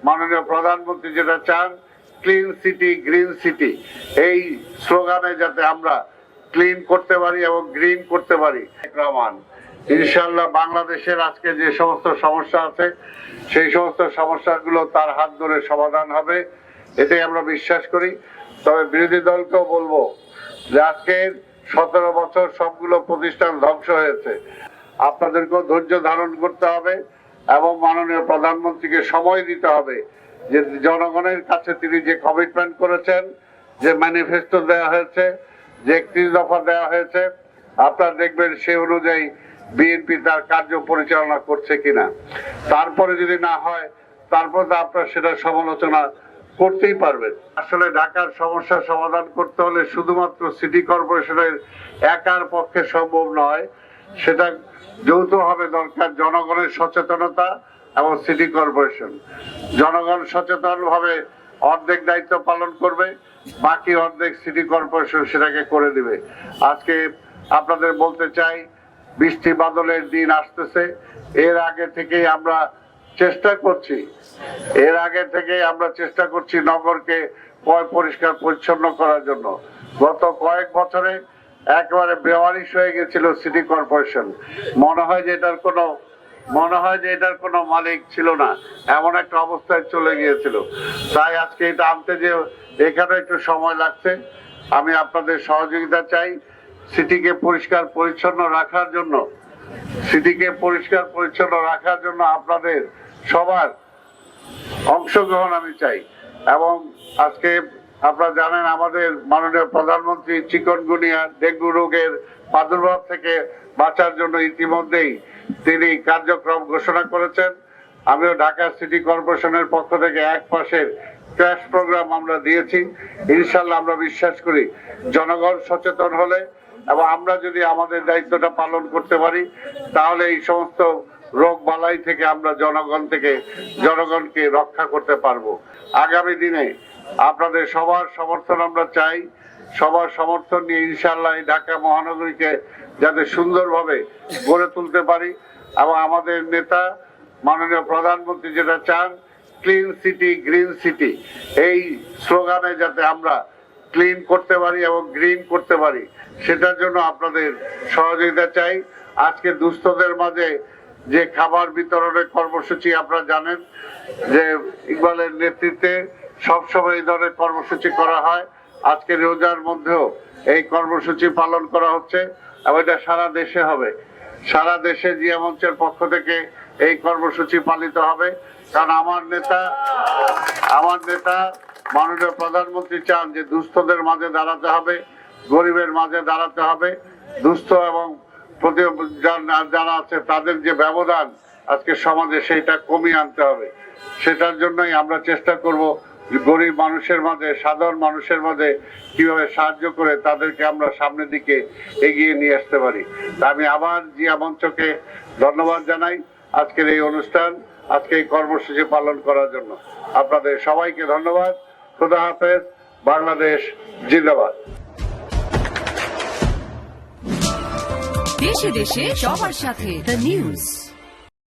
মাননীয় প্রধানমন্ত্রী যেটা চান, ক্লিন সিটি গ্রিন সিটি, এই স্লোগানে যাতে আমরা ক্লিন করতে পারি এবং গ্রিন করতে পারি। রহমান, ইনশাআল্লাহ বাংলাদেশের আজকে যে সমস্ত সমস্যা আছে সেই সমস্ত সমস্যাগুলো তার হাত ধরে সমাধান হবে, এটাই আমরা বিশ্বাস করি। তবে বিরোধী দলকেও বলবো যে আজকের 17 বছর সবগুলো প্রতিষ্ঠান ধ্বংস হয়েছে, আপনাদেরকেও ধৈর্য ধারণ করতে হবে এবং মাননীয় প্রধানমন্ত্রীকে সময় দিতে হবে যে জনগণের কাছে তিনি যে কমিটমেন্ট করেছেন, যে ম্যানিফেস্টো দেওয়া হয়েছে, যে 31 দফা দেওয়া হয়েছে, আপনারা দেখবেন সে অনুযায়ী বিএনপি তার কার্য পরিচালনা করছে কিনা। তারপরে যদি না হয় তারপর তো আপনারা সেটা সমালোচনা করতেই পারবেন। আসলে ঢাকার সমস্যার সমাধান করতে হলে শুধুমাত্র সিটি কর্পোরেশনের একার পক্ষে সম্ভব নয়, সেটা যৌথভাবে দরকার। জনগণের সচেতনতা এবং সিটি কর্পোরেশন, জনগণ সচেতন ভাবে অর্ধেক দায়িত্ব পালন করবে, বাকি অর্ধেক সিটি কর্পোরেশন সেটাকে করে দিবে। আজকে আপনাদের বলতে চাই, বৃষ্টি বাদলের দিন আসতেছে, এর আগে থেকেই আমরা চেষ্টা করছি নগরকে পরিষ্কার পরিচ্ছন্ন করার জন্য। গত কয়েক বছরে একেবারে বেওয়ারিশ হয়ে গেছিল সিটি কর্পোরেশন। মনে হয় যে এটার কোনো মালিক ছিল না, এমন একটা অবস্থায় চলে গিয়েছিল। তাই আজকে এটা আনতে যে এখানে একটু সময় লাগছে, আমি আপনাদের সহযোগিতা চাই। সিটিকে পরিষ্কার পরিচ্ছন্ন রাখার জন্য আপনাদের সবার অংশগ্রহণ আমি চাই। এবং আজকে আপনারা জানেন আমাদের মাননীয় প্রধানমন্ত্রী চিকনগুনিয়া ডেঙ্গু রোগের প্রাদুর্ভাব থেকে বাঁচার জন্য ইতিমধ্যেই তিনি কার্যক্রম ঘোষণা করেছেন। আমিও ঢাকা সিটি কর্পোরেশনের পক্ষ থেকে এক মাসের ক্র্যাশ প্রোগ্রাম আমরা দিয়েছি। ইনশাল্লাহ আমরা বিশ্বাস করি জনগণ সচেতন হলে এবং আমরা যদি আমাদের দায়িত্বটা পালন করতে পারি তাহলে এই সমস্ত রোগ বালাই থেকে আমরা জনগণকে রক্ষা করতে পারবো। আগামী দিনে আপনাদের সবার সমর্থন আমরা চাই। সবার সমর্থন নিয়ে ইনশাআল্লাহ এই ঢাকা মহানগরীকে যাতে সুন্দরভাবে গড়ে তুলতে পারি এবং আমাদের নেতা মাননীয় প্রধানমন্ত্রী যেটা চান, ক্লিন সিটি গ্রিন সিটি, এই স্লোগানে যাতে আমরা ক্লিন করতে পারি এবং গ্রিন করতে পারি, সেটার জন্য আপনাদের সহযোগিতা চাই। আজকে দুস্থদের মাঝে যে খাবার বিতরণের কর্মসূচি আপনারা জানেন যে ইকবালের নেতৃত্বে সবসময় এই ধরনের কর্মসূচি করা হয়। আজকে রোজার মধ্যেও এই কর্মসূচি পালন করা হচ্ছে এবং এটা সারা দেশে হবে। সারা দেশে জিয়া মঞ্চের পক্ষ থেকে এই কর্মসূচি পালিত হবে। কারণ আমার নেতা মাননীয় প্রধানমন্ত্রী চান যে দুস্থদের মাঝে দাঁড়াতে হবে, গরিবের মাঝে দাঁড়াতে হবে। দুস্থ এবং যারা আছে তাদের যে ব্যবধান আজকে সমাজে সেইটা কমিয়ে আনতে হবে। সেটার জন্যই আমরা চেষ্টা করব গরিব মানুষের মাঝে, সাধারণ মানুষের মাঝে কিভাবে সাহায্য করে তাদেরকে আমরা সামনের দিকে এগিয়ে নিয়ে আসতে পারি। আমি আবার জিয়া মঞ্চকে ধন্যবাদ জানাই আজকের এই অনুষ্ঠান, আজকে এই কর্মসূচি পালন করার জন্য। আপনাদের সবাইকে ধন্যবাদ। খোদা হাফেজ। বাংলাদেশ জিন্দাবাদ। দেশে দেশে সবার সাথে দ্য নিউজ।